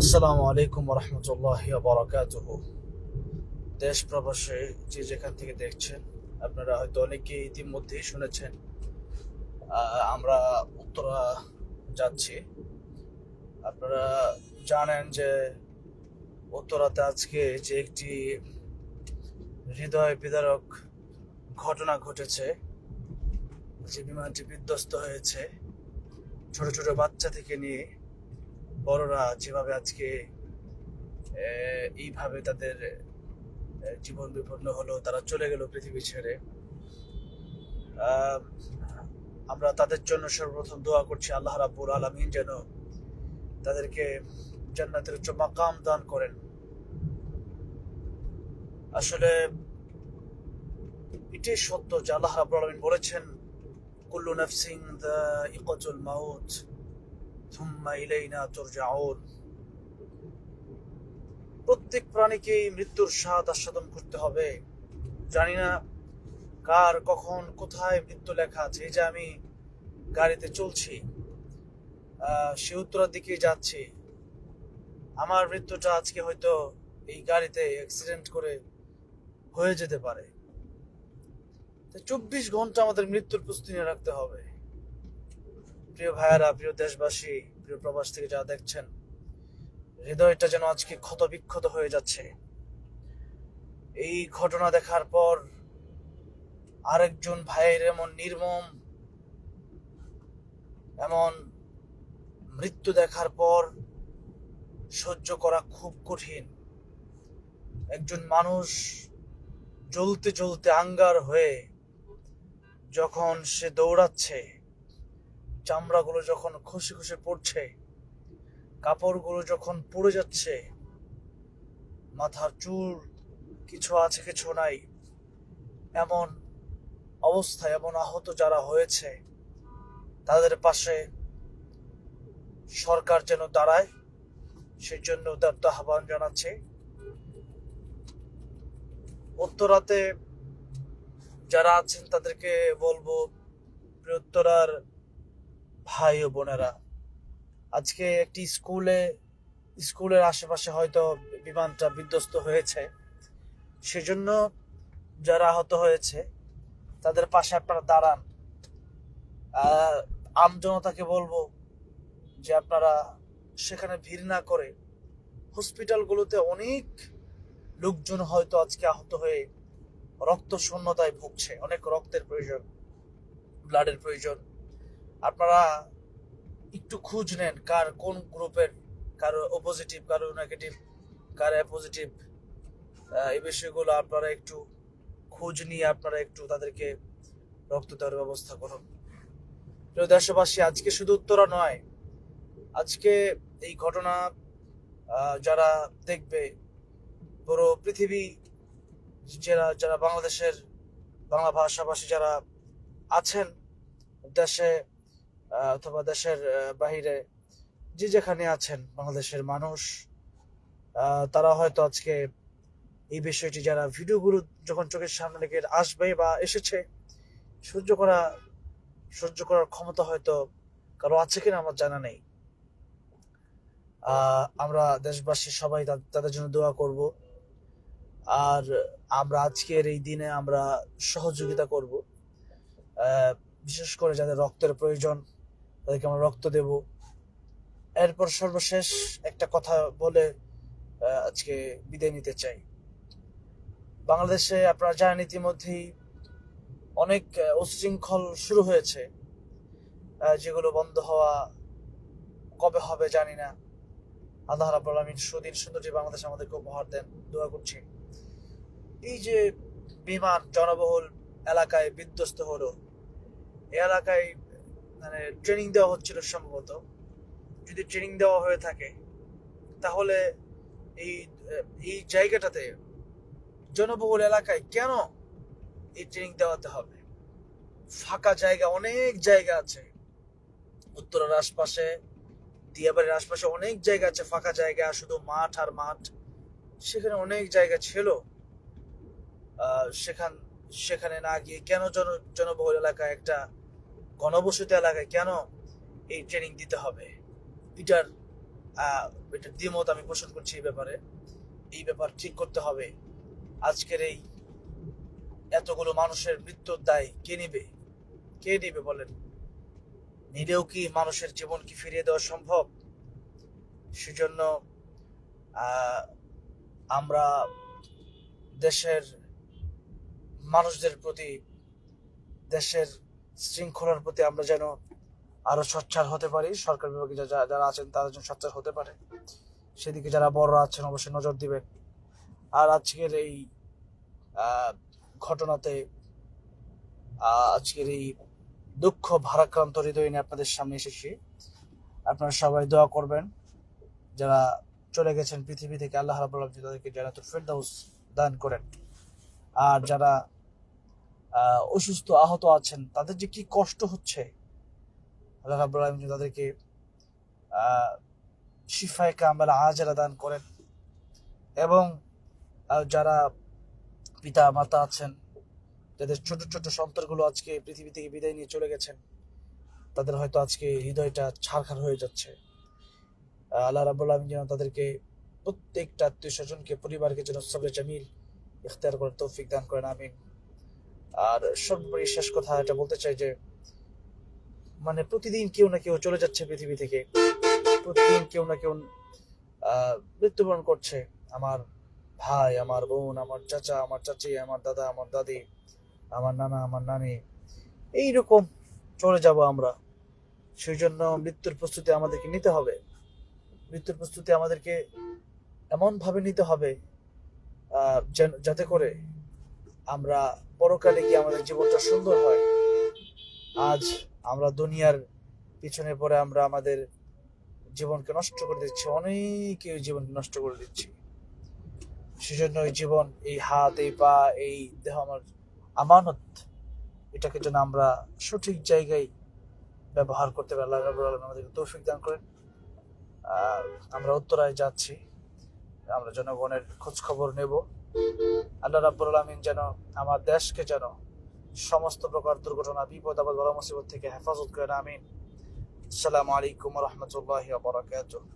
আসসালামু আলাইকুম রহমতুল্লাহি বারাকাতুহু। দেশ প্রবাসে যে যেখান থেকে দেখছেন, আপনারা হয়তো অনেকে ইতিমধ্যেই শুনেছেন আমরা উত্তরা যাচ্ছি। আপনারা জানেন যে উত্তরাতে আজকে যে একটি হৃদয় বিদারক ঘটনা ঘটেছে, যে বিমানটি বিধ্বস্ত হয়েছে। ছোট ছোট বাচ্চা থেকে নিয়ে বড়রা যেভাবে আজকে এইভাবে তাদের জীবন বিপন্ন হলো, তারা চলে গেল পৃথিবী ছেড়ে। আহ, আমরা তাদের জন্য সর্বপ্রথম দোয়া করছি, আল্লাহ রাব্বুল আলামিন যেন তাদেরকে জান্নাতের উচ্চ মাকাম দান করেন। আসলে এটাই সত্য যে আল্লাহ রাব্বুল আলামিন বলেছেন, কুল্লু নাফসিন যায়িকাতুল মাউত থুম্মা ইলাইনা তুরজাউন। প্রত্যেক প্রাণীকেই মৃত্যুর স্বাদ আস্বাদন করতে হবে। জানি না কার কখন কোথায় মৃত্যু লেখা আছে। এই যে আমি গাড়িতে চলছি, সে উত্তরার দিকে যাচ্ছি, আমার মৃত্যুটা আজকে হয়তো এই গাড়িতে অ্যাক্সিডেন্ট করে হয়ে যেতে পারে। 24 ঘন্টা আমাদের মৃত্যুর প্রস্তুতি নিয়ে রাখতে হবে। প্রিয় ভাইয়ারা, প্রিয় দেশবাসী, প্রিয় প্রবাস থেকে যারা দেখছেন, হৃদয়টা যেন আজকে ক্ষত বিক্ষত হয়ে যাচ্ছে এই ঘটনা দেখার পর। আরেকজন ভাইয়ের এমন নির্মম এমন মৃত্যু দেখার পর সহ্য করা খুব কঠিন। একজন মানুষ জ্বলতে জ্বলতে আঙ্গার হয়ে যখন সে দৌড়াচ্ছে, চামড়াগুলো যখন খসে খসে পড়ছে, কাপড়গুলো যখন পুড়ে যাচ্ছে, মাথার চুল কিছু আছে কিছু নাই, এমন অবস্থায় এমন আহত যারা হয়েছে, তাদের পাশে সরকার যেন দাঁড়ায়, সেই জন্য উদাত্ত আহ্বান জানাচ্ছে। উত্তরাতে যারা আছেন তাদেরকে বলবো, উত্তরার ভাই ও বোনেরা, আজকে একটি স্কুলের আশেপাশে হয়তো বিমানটা বিধ্বস্ত হয়েছে, সেজন্য যারা আহত হয়েছে তাদের পাশে আপনারা দাঁড়ান। আমজনতাকে বলবো যে আপনারা সেখানে ভিড় না করে, হসপিটালগুলোতে অনেক লোকজন হয়তো আজকে আহত হয়ে রক্ত শূন্যতায় ভুগছে, অনেক রক্তের প্রয়োজন, ব্লাডের প্রয়োজন। আপনারা একটু খোঁজ নেন কার কোন গ্রুপের, কারো ও পজিটিভ, কারো নেগেটিভ, কার এ পজিটিভ। এই বিষয়গুলো আপনারা একটু খোঁজ নিয়ে আপনারা একটু তাদেরকে রক্ত দেওয়ার ব্যবস্থা করুন। প্রিয় দেশবাসী, আজকে শুধু উত্তরা নয়, আজকে এই ঘটনা যারা দেখবে, পুরো পৃথিবী, যারা যারা বাংলা ভাষাভাষী যারা আছেন দেশে অথবা দেশের বাহিরে, যে যেখানে আছেন বাংলাদেশের মানুষ, তারা হয়তো আজকে এই বিষয়টি, যারা ভিডিওগুলো যখন চোখের সামনে রেখে আসবে বা এসেছে, সহ্য করার ক্ষমতা হয়তো কারো আছে কিনা আমার জানা নেই। আমরা দেশবাসী সবাই তাদের জন্য দোয়া করব। আর আমরা আজকের এই দিনে আমরা সহযোগিতা করব, বিশেষ করে যাদের রক্তের প্রয়োজন তাদেরকে আমরা রক্ত দেব। এরপর সর্বশেষ একটা কথা বলে আজকে বিদায় নিতে চাই। বাংলাদেশে আপনারা জানেন ইতিমধ্যেই অনেক উচ্ছৃঙ্খল শুরু হয়েছে, যেগুলো বন্ধ হওয়া কবে হবে জানি না। আল্লাহ রাব্বুল আলামিন সুদিন সুন্দর যে বাংলাদেশ আমাদেরকে উপহার দেন, দোয়া করছি। এই যে বিমান জনবহুল এলাকায় বিধ্বস্ত হলো, এই এলাকায় মানে ট্রেনিং দেওয়া হচ্ছিল সম্ভবত। যদি ট্রেনিং দেওয়া হয়ে থাকে, তাহলে এই এই জায়গাটাতে, জনবহুল এলাকায় কেন এই ট্রেনিং দেওয়াতে হবে? ফাঁকা জায়গা, অনেক জায়গা আছে উত্তরার আশপাশে, দিয়াবাড়ির আশপাশে অনেক জায়গা আছে, ফাঁকা জায়গা, শুধু মাঠ আর মাঠ। সেখানে অনেক জায়গা ছিল। সেখানে না গিয়ে কেন জনবহুল এলাকায়, একটা ঘনবসতি এলাকায় কেন এই ট্রেনিং দিতে হবে? এটার এটা দ্বিমত আমি পোষণ করছি এই ব্যাপার ঠিক করতে হবে। আজকের এই এতগুলো মানুষের মৃত্যুর দায় কে নিবে বলেন? নিলেও কি মানুষের জীবন কি ফিরিয়ে দেওয়া সম্ভব? সেজন্য আমরা দেশের মানুষদের প্রতি, দেশের শৃঙ্খলার প্রতি আমরা যেন আরো সোচ্চার হতে পারি। সরকার বিভাগে যারা আছেন তারা যেন সোচ্চার হতে পারে, সেদিকে যারা বড়রা আছেন অবশ্যই নজর দিবেন। আর আজকের এই ঘটনাতে, আজকের এই দুঃখ ভারাক্রান্ত হৃদয় নিয়ে আপনাদের সামনে এসেছি। আপনারা সবাই দোয়া করবেন, যারা চলে গেছেন পৃথিবী থেকে আল্লাহ রাব্বুল আলামিন তাদেরকে জান্নাতুল ফেরদাউস দান করেন। আর যারা অসুস্থ আহত আছেন তাদের যে কি কষ্ট হচ্ছে, আল্লাহ রাব্বুল আলামিন তাদেরকে শিফায়ে কামেলা আজেলা দান করেন। এবং যারা পিতা মাতা আছেন, যাদের ছোট ছোট সন্তানগুলো আজকে পৃথিবী থেকে বিদায় নিয়ে চলে গেছেন, তাদের হয়তো আজকে হৃদয়টা ছারখার হয়ে যাচ্ছে। আল্লাহ রাব্বুল আলামিন যেন তাদেরকে, প্রত্যেকটা আত্মীয় স্বজনকে, পরিবারকে যেন সবরে জামিল ইখতিয়ার করার তৌফিক দান করেন, আমিন। আর সর্বোপরি শেষ কথা এটা বলতে চাই যে মানে প্রতিদিন কেউ না কেউ চলে যাচ্ছে পৃথিবী থেকে, প্রতিদিন কেউ না কেউ মৃত্যুবরণ করছে। আমার ভাই, আমার বোন, আমার চাচা, আমার চাচি, আমার দাদা, আমার দাদি, আমার নানা, আমার নানি, এইরকম চলে যাব আমরা। সেই জন্য মৃত্যুর প্রস্তুতি আমাদেরকে নিতে হবে। মৃত্যুর প্রস্তুতি আমাদেরকে এমন ভাবে নিতে হবে যাতে করে আমরা পরকালে গিয়ে আমাদের জীবনটা সুন্দর হয়। আজ আমরা দুনিয়ার পিছনে পড়ে আমরা আমাদের জীবনকে নষ্ট করে দিচ্ছি, অনেকে জীবন নষ্ট করে দিচ্ছি। সেজন্য এই জীবন, এই হাত, এই পা, এই দেহ আমার আমানত, এটাকে যেন আমরা সঠিক জায়গায় ব্যবহার করতে পারি। আল্লাহ রাব্বুল আলামিন আমাদেরকে তৌফিক দান করেন। আমরা উত্তরায় যাচ্ছি, আমরা জনগণের খোঁজ খবর নেব। আল্লাহ রাব্বুল আলামিন যেন আমার দেশকে যেন সমস্ত প্রকার দুর্ঘটনা, বিপদ আপদ, বলা মুসিবত থেকে হেফাজত করেন, আমিন। আসসালামু আলাইকুম ওয়া রাহমাতুল্লাহি ওয়া বারাকাতুহু।